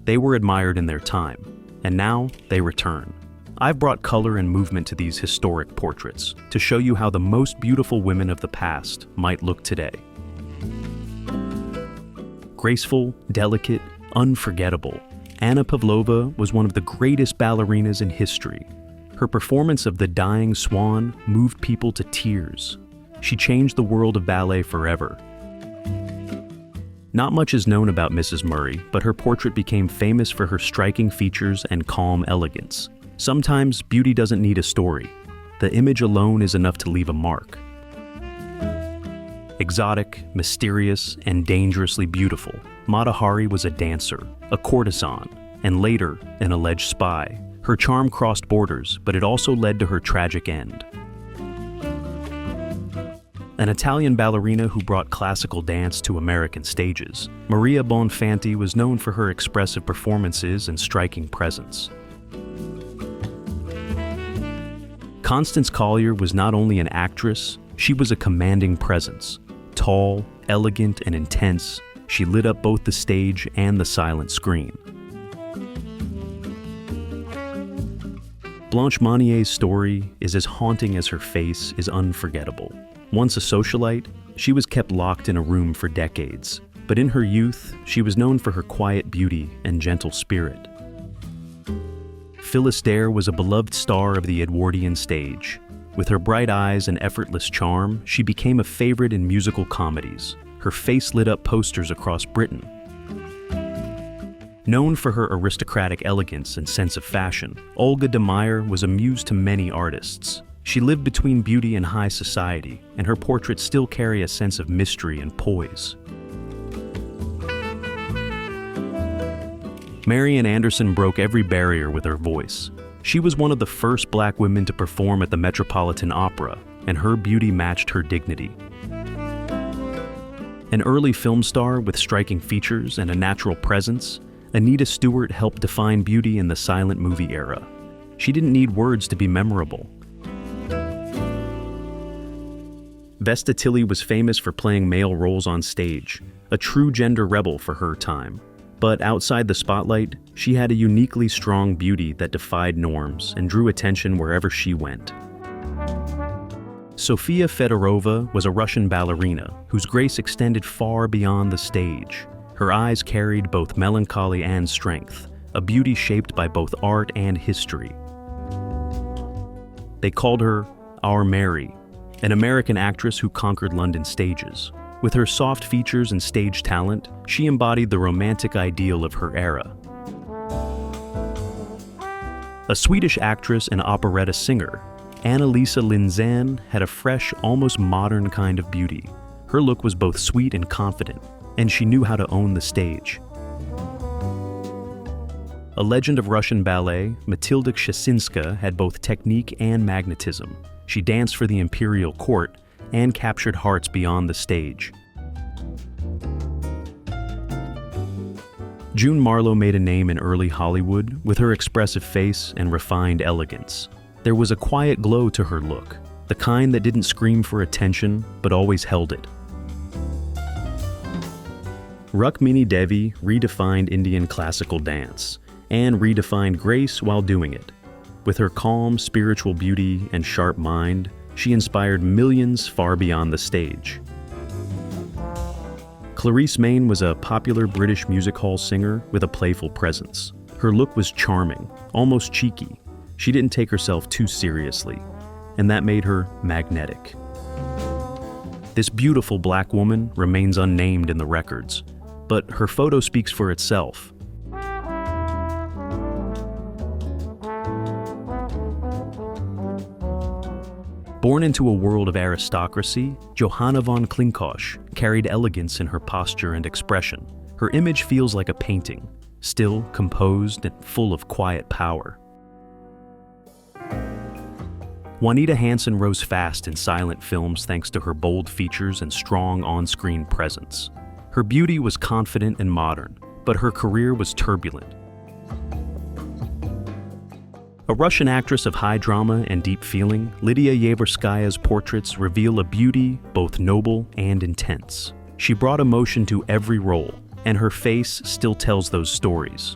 They were admired in their time, and now they return. I've brought color and movement to these historic portraits to show you how the most beautiful women of the past might look today. Graceful, delicate, unforgettable, Anna Pavlova was one of the greatest ballerinas in history. Her performance of The Dying Swan moved people to tears. She changed the world of ballet forever. Not much is known about Mrs. Murray, but her portrait became famous for her striking features and calm elegance. Sometimes beauty doesn't need a story. The image alone is enough to leave a mark. Exotic, mysterious, and dangerously beautiful, Mata Hari was a dancer, a courtesan, and later, an alleged spy. Her charm crossed borders, but it also led to her tragic end. An Italian ballerina who brought classical dance to American stages, Maria Bonfanti was known for her expressive performances and striking presence. Constance Collier was not only an actress, she was a commanding presence. Tall, elegant, and intense, she lit up both the stage and the silent screen. Blanche Monier's story is as haunting as her face is unforgettable. Once a socialite, she was kept locked in a room for decades, but in her youth, she was known for her quiet beauty and gentle spirit. Phyllis Dare was a beloved star of the Edwardian stage. With her bright eyes and effortless charm, she became a favorite in musical comedies. Her face lit up posters across Britain. Known for her aristocratic elegance and sense of fashion, Olga de Meyer was a muse to many artists. She lived between beauty and high society, and her portraits still carry a sense of mystery and poise. Marian Anderson broke every barrier with her voice. She was one of the first Black women to perform at the Metropolitan Opera, and her beauty matched her dignity. An early film star with striking features and a natural presence, Anita Stewart helped define beauty in the silent movie era. She didn't need words to be memorable. Vesta Tilley was famous for playing male roles on stage, a true gender rebel for her time. But outside the spotlight, she had a uniquely strong beauty that defied norms and drew attention wherever she went. Sofia Fedorova was a Russian ballerina whose grace extended far beyond the stage. Her eyes carried both melancholy and strength, a beauty shaped by both art and history. They called her Our Mary, an American actress who conquered London stages. With her soft features and stage talent, she embodied the romantic ideal of her era. A Swedish actress and operetta singer, Anna-Lisa Lindzén had a fresh, almost modern kind of beauty. Her look was both sweet and confident, and she knew how to own the stage. A legend of Russian ballet, Matilda Kshessinska had both technique and magnetism. She danced for the imperial court and captured hearts beyond the stage. June Marlowe made a name in early Hollywood with her expressive face and refined elegance. There was a quiet glow to her look, the kind that didn't scream for attention but always held it. Rukmini Devi redefined Indian classical dance and redefined grace while doing it. With her calm, spiritual beauty and sharp mind, she inspired millions far beyond the stage. Clarice Main was a popular British music hall singer with a playful presence. Her look was charming, almost cheeky. She didn't take herself too seriously, and that made her magnetic. This beautiful Black woman remains unnamed in the records, but her photo speaks for itself. Born into a world of aristocracy, Johanna von Klinkosch carried elegance in her posture and expression. Her image feels like a painting, still, composed, and full of quiet power. Juanita Hansen rose fast in silent films thanks to her bold features and strong on-screen presence. Her beauty was confident and modern, but her career was turbulent. A Russian actress of high drama and deep feeling, Lydia Yeverskaya's portraits reveal a beauty both noble and intense. She brought emotion to every role, and her face still tells those stories.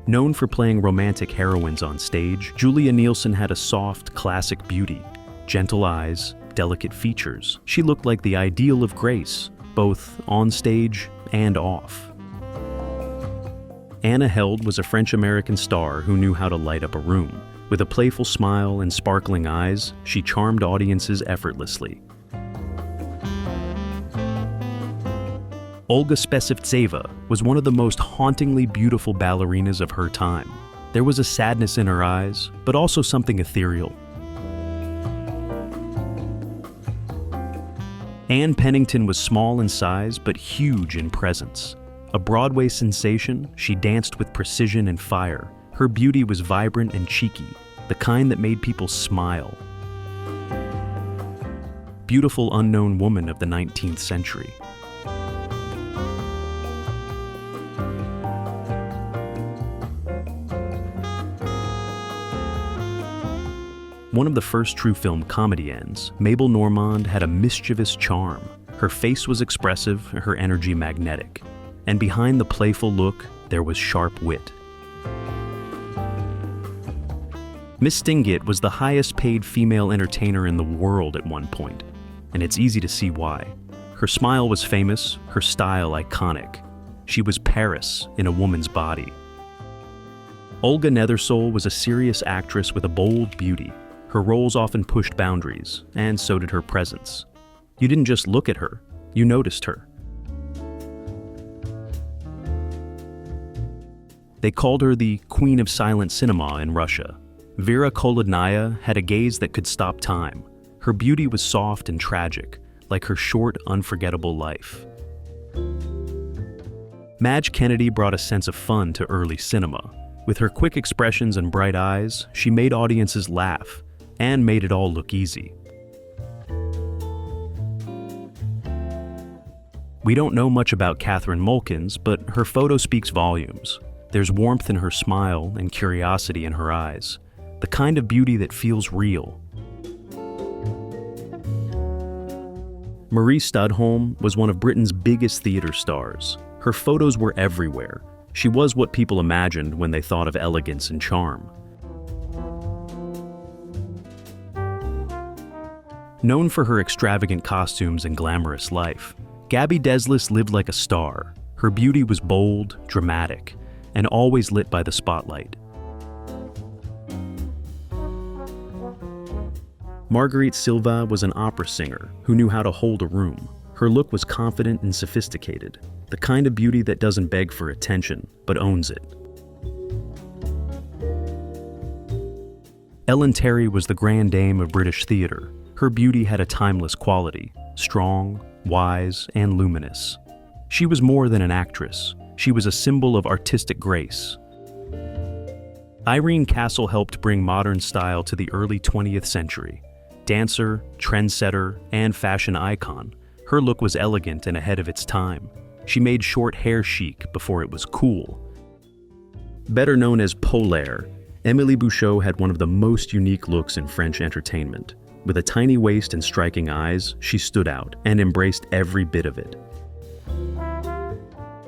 Known for playing romantic heroines on stage, Julia Nielsen had a soft, classic beauty, gentle eyes, delicate features. She looked like the ideal of grace, both on stage and off. Anna Held was a French-American star who knew how to light up a room. With a playful smile and sparkling eyes, she charmed audiences effortlessly. Olga Spesivtseva was one of the most hauntingly beautiful ballerinas of her time. There was a sadness in her eyes, but also something ethereal. Ann Pennington was small in size, but huge in presence. A Broadway sensation, she danced with precision and fire. Her beauty was vibrant and cheeky, the kind that made people smile. Beautiful unknown woman of the 19th century. One of the first true film comediennes, Mabel Normand had a mischievous charm. Her face was expressive, her energy magnetic. And behind the playful look, there was sharp wit. Mistinguett was the highest paid female entertainer in the world at one point, and it's easy to see why. Her smile was famous, her style iconic. She was Paris in a woman's body. Olga Nethersole was a serious actress with a bold beauty. Her roles often pushed boundaries, and so did her presence. You didn't just look at her, you noticed her. They called her the Queen of Silent Cinema in Russia. Vera Kolodnaya had a gaze that could stop time. Her beauty was soft and tragic, like her short, unforgettable life. Madge Kennedy brought a sense of fun to early cinema. With her quick expressions and bright eyes, she made audiences laugh, and made it all look easy. We don't know much about Catherine Mulkins, but her photo speaks volumes. There's warmth in her smile and curiosity in her eyes, the kind of beauty that feels real. Marie Studholme was one of Britain's biggest theater stars. Her photos were everywhere. She was what people imagined when they thought of elegance and charm. Known for her extravagant costumes and glamorous life, Gabby Deslis lived like a star. Her beauty was bold, dramatic, and always lit by the spotlight. Marguerite Silva was an opera singer who knew how to hold a room. Her look was confident and sophisticated, the kind of beauty that doesn't beg for attention, but owns it. Ellen Terry was the grand dame of British theater. Her beauty had a timeless quality, strong, wise, and luminous. She was more than an actress. She was a symbol of artistic grace. Irene Castle helped bring modern style to the early 20th century. Dancer, trendsetter, and fashion icon, her look was elegant and ahead of its time. She made short hair chic before it was cool. Better known as Polaire, Émilie Bouchot had one of the most unique looks in French entertainment. With a tiny waist and striking eyes, she stood out and embraced every bit of it.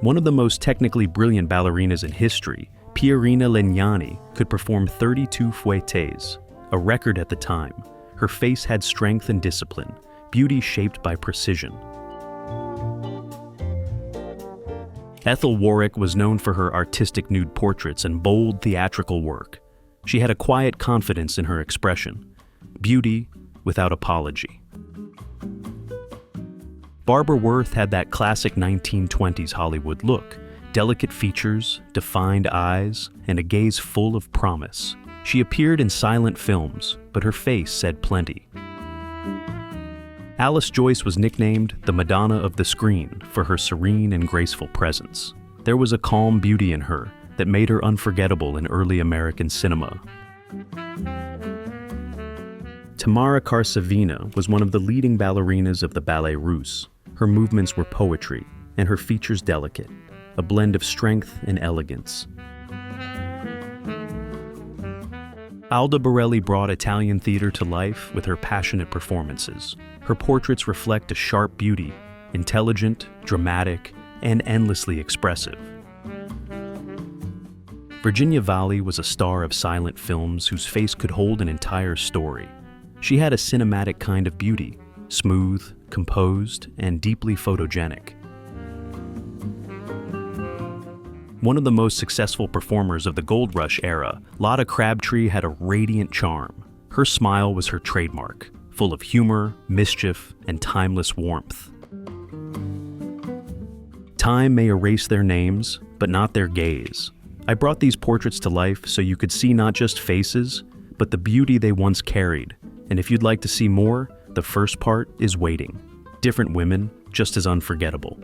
One of the most technically brilliant ballerinas in history, Pierina Legnani, could perform 32 fouettes, a record at the time. Her face had strength and discipline, beauty shaped by precision. Ethel Warwick was known for her artistic nude portraits and bold theatrical work. She had a quiet confidence in her expression, beauty without apology. Barbara Worth had that classic 1920s Hollywood look, delicate features, defined eyes, and a gaze full of promise. She appeared in silent films, but her face said plenty. Alice Joyce was nicknamed the Madonna of the screen for her serene and graceful presence. There was a calm beauty in her that made her unforgettable in early American cinema. Tamara Karsavina was one of the leading ballerinas of the Ballet Russe. Her movements were poetry, and her features delicate, a blend of strength and elegance. Alda Borelli brought Italian theater to life with her passionate performances. Her portraits reflect a sharp beauty, intelligent, dramatic, and endlessly expressive. Virginia Valli was a star of silent films whose face could hold an entire story. She had a cinematic kind of beauty, smooth, composed, and deeply photogenic. One of the most successful performers of the Gold Rush era, Lotta Crabtree had a radiant charm. Her smile was her trademark, full of humor, mischief, and timeless warmth. Time may erase their names, but not their gaze. I brought these portraits to life so you could see not just faces, but the beauty they once carried. And if you'd like to see more, the first part is waiting. Different women, just as unforgettable.